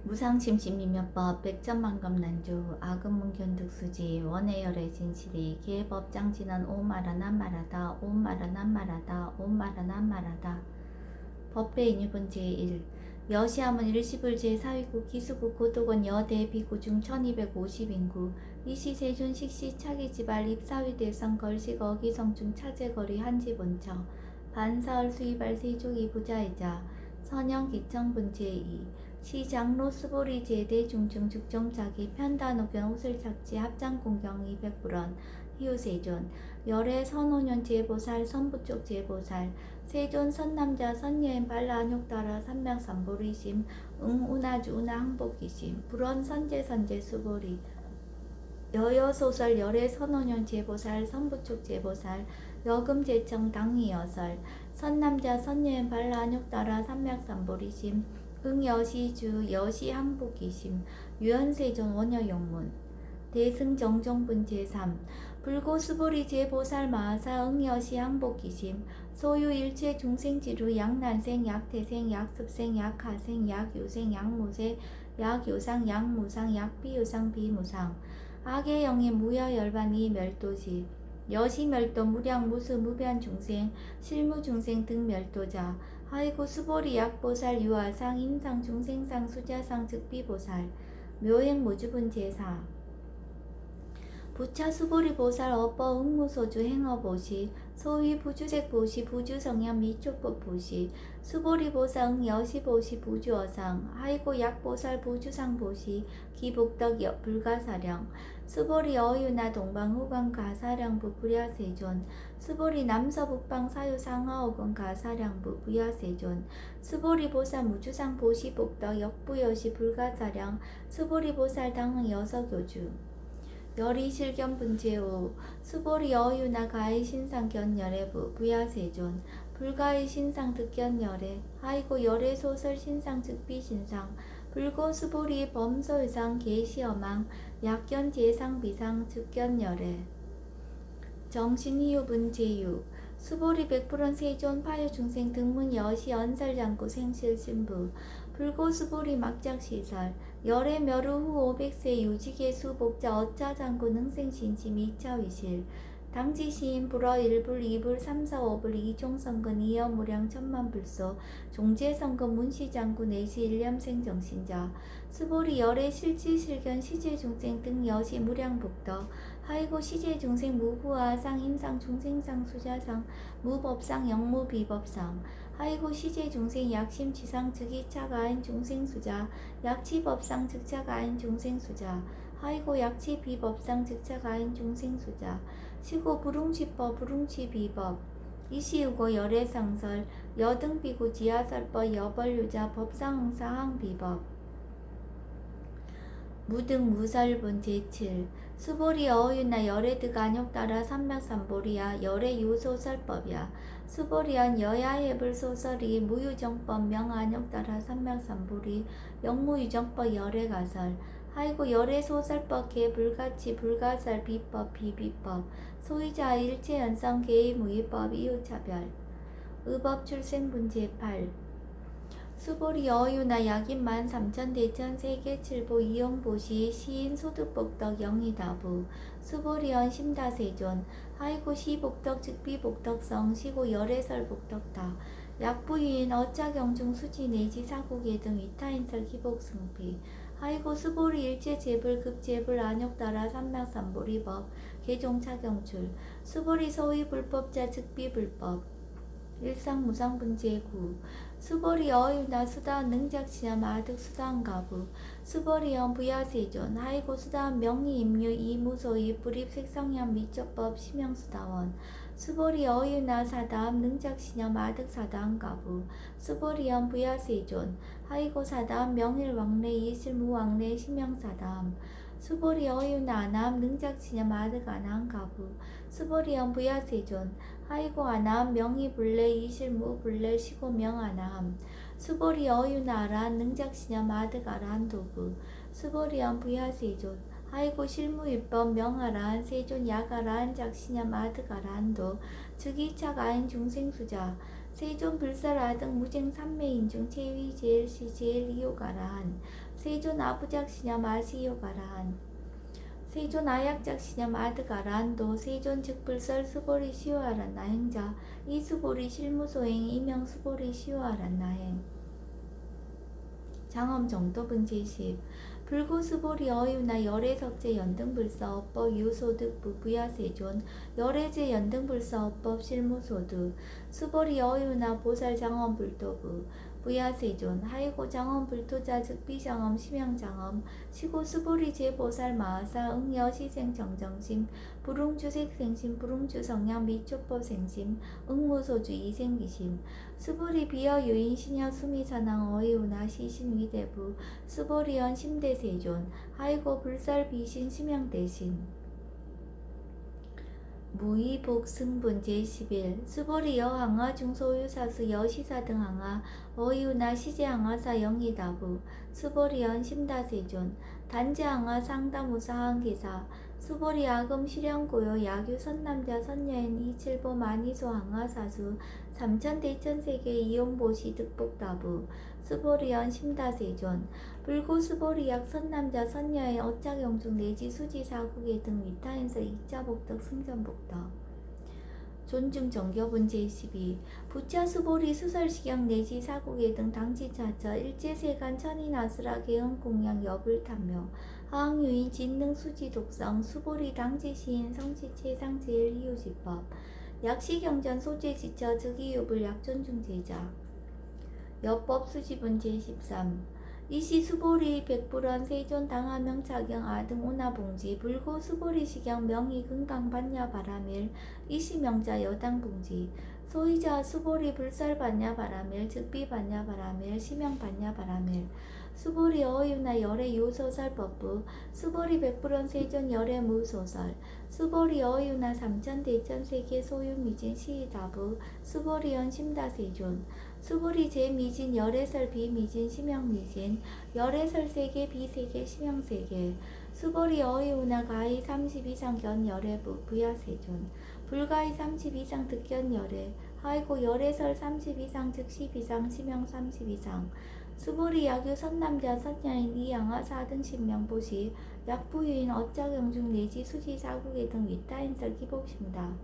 무상심심이면법 백전만검난주 아금문견득수지 원해열의 진실이 계법장지는 오마라난 말하다 오마라난 말하다 오마라난 말하다. 법배인유분 제1 여시함은 일시불 제4위국 기수국 고독원 여대 비구중 1250인구 이시세존 식시 차기지발 입사위대성 걸식 어기성중 차제거리 한지본처 반사얼 수이발 세족이 부자이자 선영 기청분 제2 시장로 수보리 제대 중증 죽정자기 편단호견 옷을 착지 합장공경 200불원 희우세존 열애 선오년 제보살 선부쪽 제보살 세존 선남자 선여인 발라안욕 따라 삼명삼보리심 응우나주 우나 항복기심 불원 선제 수보리 여여소설 열애 선오년 제보살 선부쪽 제보살 여금제청 당리여설 선남자 선여인 발라안욕 따라 삼명삼보리심 응여시주 여시항복기심 유현세존 원여용문 대승정정분 제3 불고수보리 제보살 마하사 응여시 항복기심 소유일체 중생지루 약난생 약태생 약습생 약하생 약유생 약무세 약요상 약무상 약비유상 비무상 악의 영의 무여열반이 멸도지 여시멸도 무량 무수 무변 중생 실무 중생 등 멸도자 하이고 수보리 약보살 유아상 임상 중생상 수자상 즉비보살 묘행 무주분 제4 부차 수보리 보살 어뻐 응무소주 행어보시 소위 부주색보시 부주성향 미촉법보시 수보리 보살 응여시보시 부주어상 하이고 약보살 부주상보시 기복덕 불가사령 수보리 어유나 동방후광 가사량부 부야세존 수보리 남서북방 사유상하오건 가사량부 부야세존 수보리 보살 무주상 보시 복덕 역부여시 불가사령 수보리 보살 당응 여서교주 열이실견분 제5 수보리 어유나 가히 신상 견열애부 부야세존 불가히 신상 득견열애 하이고 열애 소설 신상 즉비 신상 불고 수보리 범소유상 계시어망 약견 제상 비상 즉견열애 정신희유분 제6 수보리 백불원 세존 파유중생 등문 여시 연설장구 생실신부 불고수보리 막작시설 열애 멸후 후 500세 유지계수 복자 어짜장구 능생신심 2차위실 당지시인 불어 1불 2불 3, 4, 5불 이종성근 이여무량 천만불소 종제성근 문시장구 내시 일념생정신자 수보리 열애 실지실견 시제중생 등 여시 무량복덕 하이고 시제중생 무후아 상임상 중생상 수자상 무법상 영무비법상 하이고 시제중생 약심치상 즉이차가인 중생수자 약치법상 즉차가인 중생수자 하이고 약치비법상 즉차가인 중생수자 시고 불웅치법 불웅치비법 이시우고 열애상설 여등비구 지하설법 여벌유자 법상응사항비법 무등 무설분 제7 수보리 어유나 열애득 안욕 따라 삼맥삼보리야 열애 유소설법이야 수보리언 여야해불 소설이 무유정법 명안욕 따라 삼맥삼보리 영무유정법 열애가설 하이고 열애소설법 개불가치 불가설 비법 비비법 소유자 일체연성 개의무위법 이유차별 의법 출생분 제8 수보리 어유나 약인만 삼천대천 세계칠보 이용보시 시인 소득복덕 영이다부 수보리언 심다세존 하이고 시복덕 즉비복덕성 시고 열애설복덕다 약부인 어짜경중 수지 내지 사고계 등 위타인설 기복승피 하이고 수보리 일체재불 급재불 안욕 따라 삼맥삼보리법 개종차경출 수보리 소위 불법자 즉비불법 일상무상분제9 수보리 어유나 수다원 능작시야 마득 수다원가부 수보리언 부야세존 하이고 수다원 명의임류 이무소이 불입색성향 미적법 심형수다원 수보리 어유나 사다음 능작시냐 마득 사다원가부 수보리언 부야세존 하이고 사다음 명일왕래 이실무왕래 심형사다음 수보리 어유나 아나함 능작시냐 마득 아나함가부 수보리언 부야세존 하이고 아나함 명의불래 이실무불래 시고명 아나함 수보리 어유나 아라한 능작시냐 마득 아라한 도부 수보리언 부야세존 하이고 실무입법 명아라한 세존 약아라한 작시냐 마득 아라한도 즉이차가인 중생수자 세존 불설 아등 무쟁 삼매인 중 제위 제일시 제일 이요가라한 세존 아부작 시념 아시요가라한 세존 아약작 시념 아드가란도 세존 즉불설 수보리 시오하란 나행자 이수보리 실무소행 이명 수보리 시오하란 나행 장엄 정도분 제10 불구수보리 어유나 열애석제 연등불사 업법 유소득부 부야세존 열애제 연등불사 업법 실무소득 수보리 어유나 보살 장엄불도부 부야세존 하이고 장엄불토자 즉비장엄 심양장엄 시고 수보리 제보살 마하사 응여시생 정정심 불웅주색생심 불웅주성량 미초법생심 응무소주 이생기심 수보리 비어 유인신여 수미사낭 어이우나 시신위대부 수보리연 심대세존 하이고 불살 비신 심양대신 무의복승분 제11 수보리 여항아 중소유사수 여시사 등 항아 어이우나 시제항아사 영이다부 수보리연 심다세존 단지항아 상다무사 항기사 수보리 아금 실현고요 야규 선남자 선여인 이칠보 만이소 항아사수 삼천대천세계 이용보시 득복다부 수보리연 심다세존 불고 수보리약 선남자 선여인 어짝영중 내지 수지사국의 등 위타인서 익자복덕 승전복덕 존중 정교분 제12 부차 수보리 수설시경 내지 사국의 등 당지차처 일제세간 천인아스라 개헌공양 여불탐묘 하항유인 진능 수지 독성 수보리 당지시인 성지체상 제일이유지법 약시경전 소재지처 즉이유불 약존중제자 여법 수지분 제13 이시 수보리 백불원 세존 당하명차경 아등 오나봉지 불고 수보리 시경 명의 금강 반야 바라밀 이시 명자 여당 봉지 소이자 수보리 불살 반야 바라밀 즉비 반야 바라밀 시명 반야 바라밀 수보리 어유나 열애 요소설 법부 수보리 백불원 세존 열애 무소설 수보리 어유나 삼천대천 세계 소유미진 시다부 수보리연 심다세존 수보리 제미진 열애설 비미진 심형미진 열애설 세계 비세계 심형세계 수보리 어이우나 가히 30 이상 견 열애부 부야세존 불가히 30 이상 득견 열애 하이고 열애설 30 이상 즉 10 이상 심형 30 이상 수보리 야규 선남자 선여인 이양아 4등 신명보시 약부유인 어짝영중 내지 수지 사국의 등 위타인설 기복심다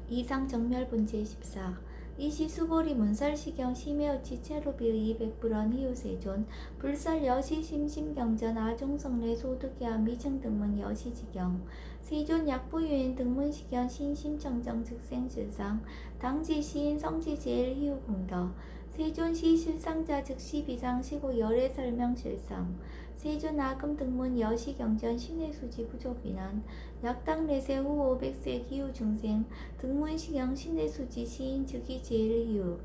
이상 정멸분 제14 이시 수보리 문설시경 심해어치 체로비의 200불원 희우세존 불설 여시 심심경전 아종성례 소득야 미층등문 여시지경 세존 약부유인 등문시경 신심청정 즉생실상 당지 시인 성지 제일 희우공덕 세존 시실상자 즉시 비상시고 열애 설명실상 세존 아금 등문 여시경전 신의수지 부족인한 약당 내세 후 500세 기후 중생 등문시경 신의수지 시인 즉이 제일 희우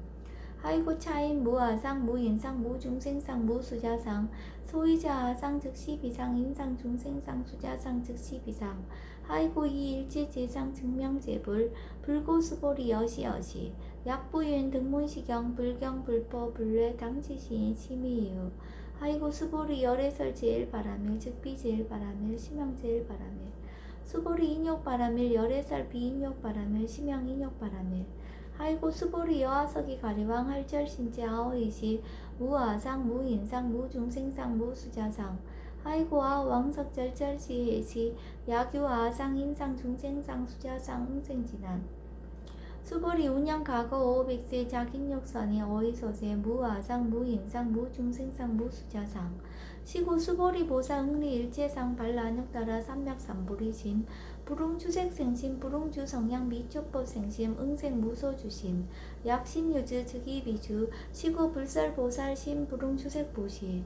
하이고 차인 무아상 무인상 무중생상 무수자상 소이자 아상 즉시 비상 인상 중생상 수자상 즉시 비상 하이고 이일제 제상 증명제불 불고수보리 여시여시 약부유인 등문시경 불경 불포 불례 당지시인 심의유 하이고 수보리 열애설 제일 바라밀 즉비 제일 바라밀 심형 제일 바라밀 수보리 인욕 바라밀 열애설 비인욕 바라밀 심형 인욕 바라밀 하이고 수보리 여하석이 가리왕 할절 신체 아오이시 무아상 무인상 무중생상 무수자상 하이고 아 왕석절절시 해시 야규 아상 인상 중생상 수자상 응생진한 수보리 운영 과거 500세 자긴욕선이 어이소세 무아상 무인상 무중생상 무수자상 시고 수보리 보사 응리 일체상 발란욕 따라 삼맥삼보리심 불웅주색생심 불웅주성양 미초법생심 응생 무소주심 약심유즈 즉이비주 시고 불설보살심 불웅주색보시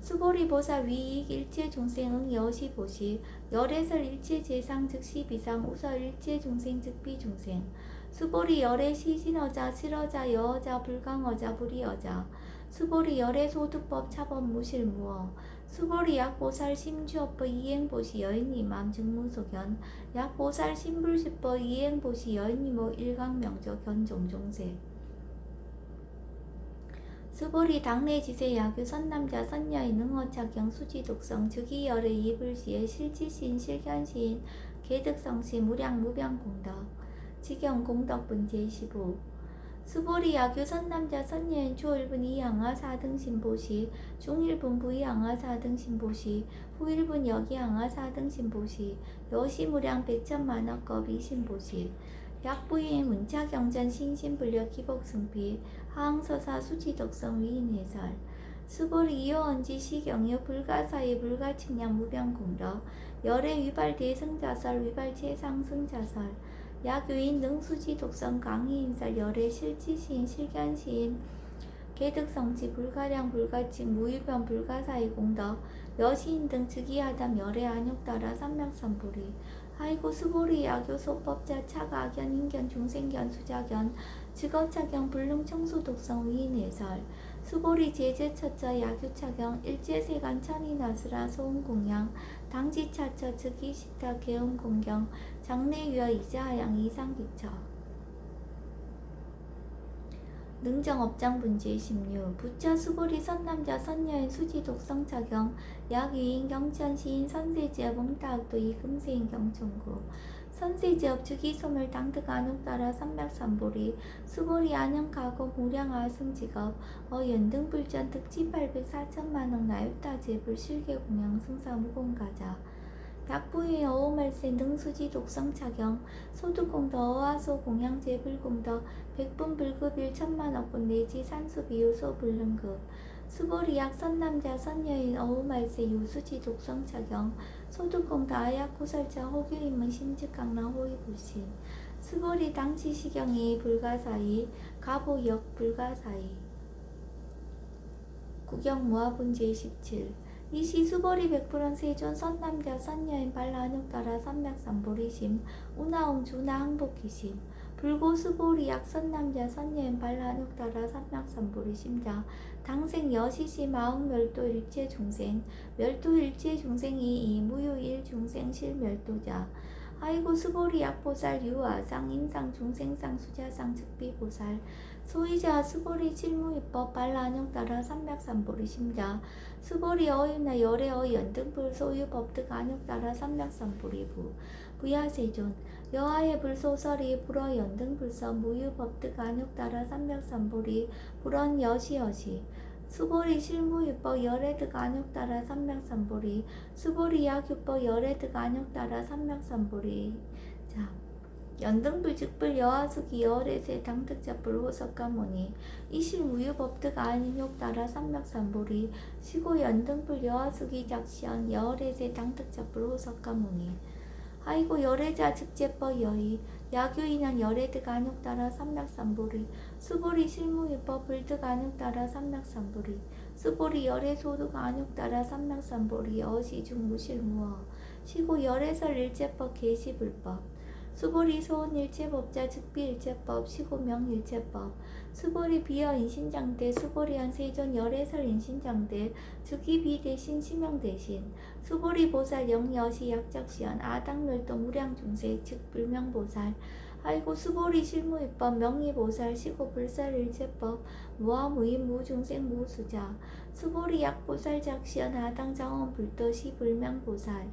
수보리 보사 위익 일체 중생응 여시 보시 열애설 일체 제상 즉시 비상 우설 일체 중생 즉비 중생 수보리 열애 시신어자 실어자 여어자 불강어자 불이어자 수보리 열애 소득법 차법 무실무어 수보리 약보살 심주업법 이행보시 여인이맘 증무소견 약보살 심불시법 이행보시 여인이모 일강명조 견종종세 수보리 당내지세 야규 선남자 선여인 응어착경 수지독성 즉이열의 이불시에 실지시인 실견시인 개득성시 무량무병공덕 지경 공덕분 제15 수보리 야교 선남자 선여인 초1분 이양하 4등 신보시 중1분 부이양하 4등 신보시 후1분 여기양하 4등 신보시 여시무량 백천만화급 이신보시 약부의 문차경전 신신불력 기복승피 하항서사 수지독성 위인해설 수보리 이호언지 시경유 불가사의 불가측량 무병공덕 열애 위발 대승자설 위발 최상승자설 야교인 능수지 독성 강희인설 열애 실지시인 실견시인 개득성지 불가량 불가칙 무유변 불가사의 공덕 여시인 등 즉위하담 열애 안욕따라 삼맥선보리 하이고 수보리 야교 소법자 차가견 인견 중생견 수자견 직업차경 불능청수 독성 위인해설 수보리 제제처자 야교차경 일제세간 천인아수라 소음공양 당지차처 즉위시타 개음공경 장래유여 이자하양 이상기처 능정업장분제 16 부처 수보리 선남자 선여인 수지 독성차경 약위인 경천시인 선세지업 응타학도 이금세인 경천구 선세지업 즉위소멸 당득 안욕따라 삼맥삼보리 수보리 안영가고 무량아승직업 연등불전 득지 800 4천만억 나육다제불 실계공양 승사무공가자 약부의 어오말세 능수지 독성차경 소득공덕 어화소 공양제불공덕 백분불급일 천만억분 내지 산수비유소 불능급 수보리약 선남자 선여인 어우말세 유수지 독성차경 소득공덕 아약구설자 호교인문 심직강랑 호위불신 수보리 당치시경이 불가사의 가보역 불가사의 구경무화분제 17 이시 수보리 백불원 세존 선남자 선여인 발라안욕따라 삼맥삼보리심 우나움 주나 항복기심 불고 수보리 약 선남자 선여인 발라안욕따라 삼맥삼보리심자 당생 여시시 마흔 멸도 일체 중생 멸도 일체 중생이 이 무유 일 중생 실멸도자 아이고 수보리 약보살 유아상 인상 중생상 수자상 즉비보살 소이자 수보리 칠무입법 발라안욕따라 삼맥삼보리 심자 수보리 어유나 열애 연등불 소유법득 안욕따라 삼맥삼보리부 부야세존 여하의 불소설이 불어 연등불서 무유법득 안욕따라 삼맥삼보리 불언 여시여시 수보리 실무유법 열애득 안욕따라 삼맥삼보리 수보리 약유법 열애득 안욕따라 삼맥삼보리 자 연등불 즉불 여하수기 열애세 당득자불 호석가모니 이실무유법득 안욕따라 삼맥삼보리 시고 연등불 여하수기 작시연 열애세 당득자불 호석가모니 아이고 열애자 즉제법 여의 야교인한 열애득 안욕따라 삼맥삼보리 수보리 실무유법 불득 안욕따라 삼맥삼보리 수보리 열애소득 안욕따라 삼맥삼보리 어시중무실무어 시고 열애설 일제법 개시불법 수보리 소원일체법자 즉비일체법 시고명일체법 수보리 비어인신장대 수보리한 세존 열애설 인신장대 즉위비대신 시명대신 수보리 보살 영여시 약작시연 아당멸도 무량중생 즉 불명보살 아이고 수보리 실무입법 명의보살 시고불살일체법 무아무인 무중생 무수자 수보리 약보살 작시연 아당장엄 불도시 불명보살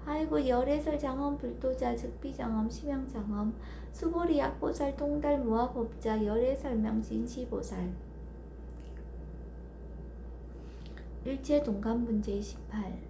아이고 열애설 장엄 불도자 즉비장엄 심영장엄 수보리 약보살 통달 무아법자 열애설명 진시보살 일체 동감분제 18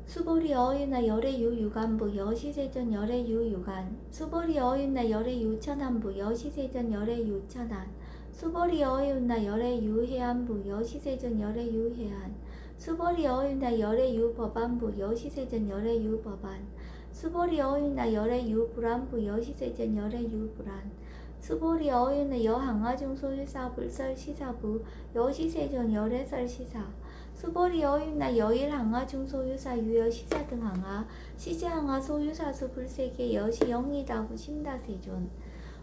수보리 어유나 열애유 유간부 여시세전 열애유 유간 수보리 어유나 열애유 천안부 여시세전 열애유 천안 수보리 어유나 열애유 해안부 여시세전 열애유 해안 수보리 어유나 열애유 법안부 여시세전 열애유 법안 수보리 어유나 열애유 불안부 여시세전 열애유 불안 수보리 어유나 여항아중 소유사 불설시사부 여시세전 열애설 시사 수보리 어유나 여일항아중 소유사 유여시사 등 항아 시제항아 소유사수 불세계 여시 영이다구 심다세존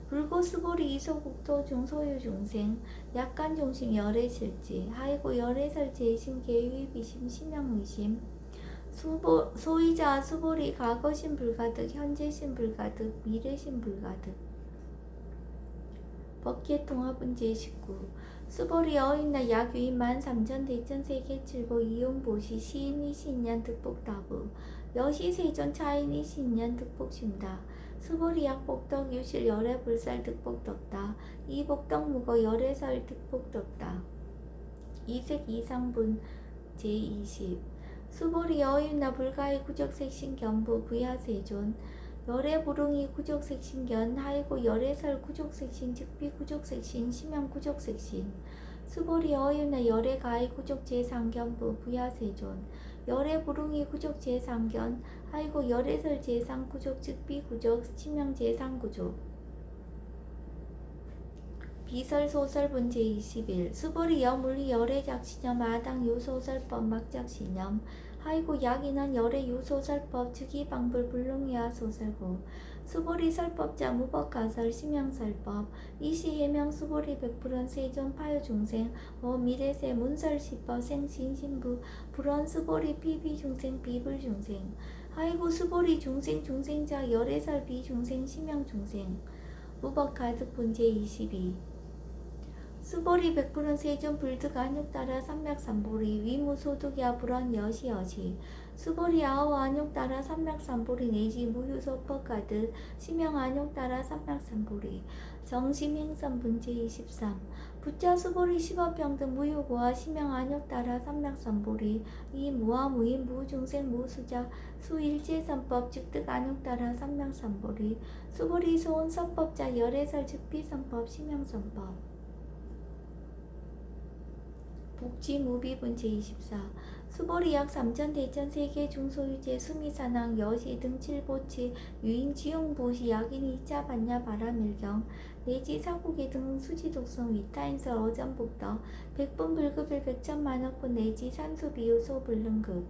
불고 수보리 이소국토 중소유 중생 약간 중심 열애실지 하이고 열애설 제심 계위 비심 심영의심 소이자 수보리 과거심 불가득 현재심 불가득 미래심 불가득 법계통합분제 19 수보리 어인나 약유인 13,000 대천세계칠보 이용보시 시인이 신년 득복다부 여시세존 차인이 신년 득복심다 수보리약 복덕 유실 열애 불살 득복덕다. 이복덕 무거 열애설 득복덕다. 이색 이상분 제20 수보리 어윤나 불가의 구적색신 견부 부야세존 열애 부릉이 구적색신 견 하이고 열애설 구적색신 즉비 구적색신 심양 구적색신 수보리 어윤나 열애 가의 구적 제상견부 부야세존 열애 부릉이 구적 제상견 하이고 열애설 제상 구적 즉비 구적 심양 제상 구적 비설 소설 문제 21 수보리 여물리 열애 작시념 아당 유소설법 막작시념 하이고 약인한 열애 유소설법 즉이 방불 불능이야 소설고 수보리 설법자 무법가설 심양설법 이시 해명 수보리 백불원 세존 파요 중생 미래세 문설시법 생신신부 불원 수보리 피비 중생 비불 중생 하이고 수보리 중생 중생자 열애설 비중생 심양 중생 무법가득 문제 22 수보리 백불은 세존 불득 안욕 따라 삼맥삼보리 위무소득야 불원 여시여시 수보리 아오 안욕 따라 삼맥삼보리 내지 무효소법 가득 심형 안욕 따라 삼맥삼보리 정심행선 문제 23 부자 수보리 십업병등 무효고와 심형 안욕 따라 삼맥삼보리 이 무와 무인 무중생 무수자 수일제선법 즉득 안욕 따라 삼맥삼보리 수보리 소원 선법자 열애설 즉비선법 심형선법 복지무비 문제 24 수보리 약 3전 대전 세계 중소유재 수미산항 여시 등 칠보치 유인 지용보시 약인 이자 반야 바람일경 내지 사국의 등 수지독성 위타인설 어전복더 백분 불급일 백천만억분 내지 산수비유 소불능급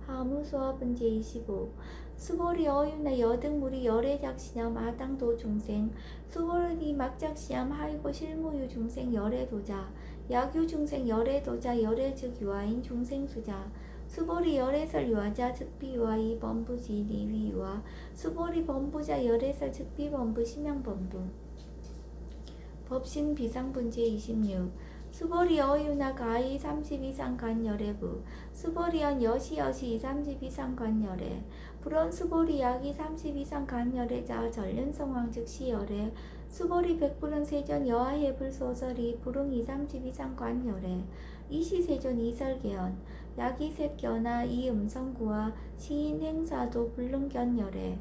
하무수업 문제 25 수보리 어윤나 여등무리 열애작시념 아당도 중생 수보리 막작시념 하이고 실무유 중생 열애도자 약유 중생 열애도자 열애즉 유아인 중생수자 수보리 열애설 유아자 즉비유아 이범부지 리위유아 수보리 범부자 열애설 즉비범부 심양범부 법신 비상문제 26 수보리 어유나 가이 30 이상 간열애부 수보리언 여시여시 30 이상 간열애 불원 수보리 약이 30 이상 간열애자 전륜성황 즉시 열애 수보리 백불은 세전 여하해불 소설이 불응이 30 이상 간열애 이시세전 이설계연 약이 셋견아 이음성구와 시인 행사도 불능견열애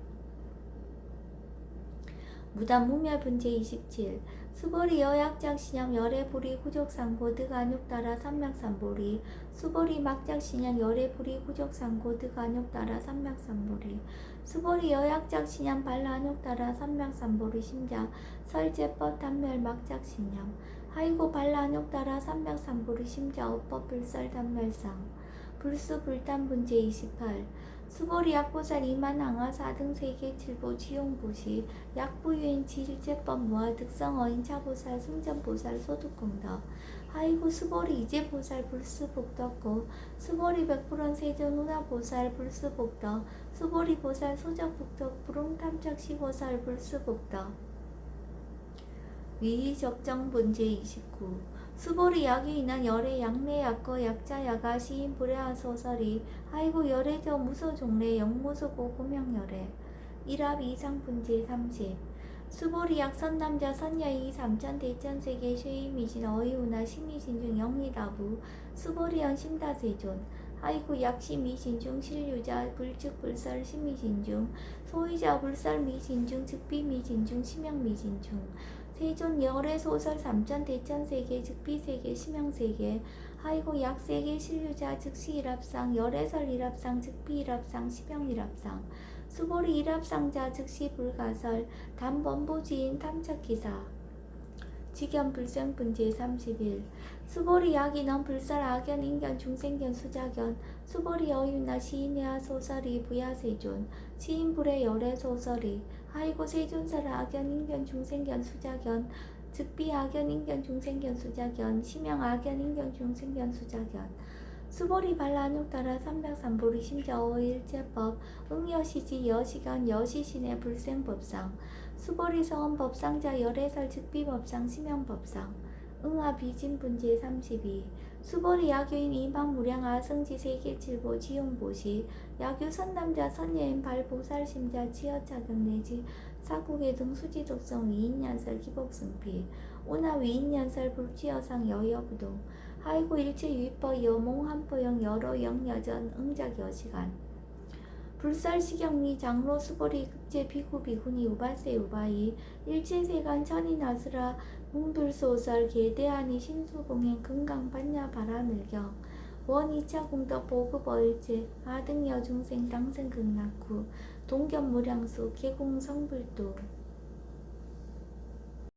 무단 무멸 문제 27 수보리 여약작신양 열애불이 후적상고 득안욕 따라 삼맥삼보리 수보리 막작신양 열애불이 후적상고 득안욕 따라 삼맥삼보리 수보리 여약작신양 발란욕 따라 삼맥삼보리 심자 설제법 단멸 막작신양 하이고 발란욕 따라 삼맥삼보리 심자 업법 불설 단멸상 불수 불단 문제 28 수보리 약보살 이만항아 4등 세계 7보 지용보시 약부유인 지일제법 무아 득성어인 차보살 승전보살 소득공덕 하이고 수보리 이제보살 불수복덕고 수보리 백불원 세전 운하보살 불수복덕 수보리 보살 소적복덕 불응탐착시보살 불수복덕 위의적정 문제 29 수보리 약이 인한 열애 약내 약거 약자 야가 시인 불애한 소설이 하이고 열애저 무소 종래 영무소고 고명열애 일합 이상 문제 30 수보리 약 선남자 선야이 삼천 대천 세계 쉐이미진 어이우나 심이신 중 영리다부 수보리연 심다세존 하이고 약시 미신 중 실유자 불즉 불설 심이신 중 소이자 불설 미신 중 즉비 미신 중 심양 미신 중 세존 열애 소설 삼천 대천 세계 즉비 세계 심양 세계 하이고 약 세계 실유자 즉시 일합상 열애설 일합상 즉비 일합상 심양 일합상 수보리 일합상자 즉시 불가설 단범부지인 탐착기사 직연 불생 문제 31 수보리 약인원 불설 악연 인견 중생견 수자견 수보리 어윤나 시인의하 소설이 부야세존 시인불의 열애 소설이 하이고 세존설 악연 인견 중생견 수자견 즉비 악연 인견 중생견 수자견 심양 악연 인견 중생견 수자견 수보리 발란욕 따라 삼백삼보리 심자 어일제법 응여시지 여시견 여시신의 불생법상 수보리 서원법상자 열애설 즉비법상 심양법상 응하 비진 문제 32 수보리 야교인 이방무량 아성지 세계칠보 지용보시 야교 선남자 선여인 발보살심자 지어자경 내지 사국의 등 수지독성 위인연설 기복승피 오나 위인연설 불지여상 여여부동 하이고 일체 유입법 여몽한포영 여러 영여전 응작여시간 불살시경리 장로 수보리 급제 비구 비구니 우바세 우바이 일체세간 천인아스라 뭉불소설 계대하니 신수공행 금강반야 바라밀경 원이차 공덕 보급어일체 아등여 중생 당생극락후 동견무량수 계공성불도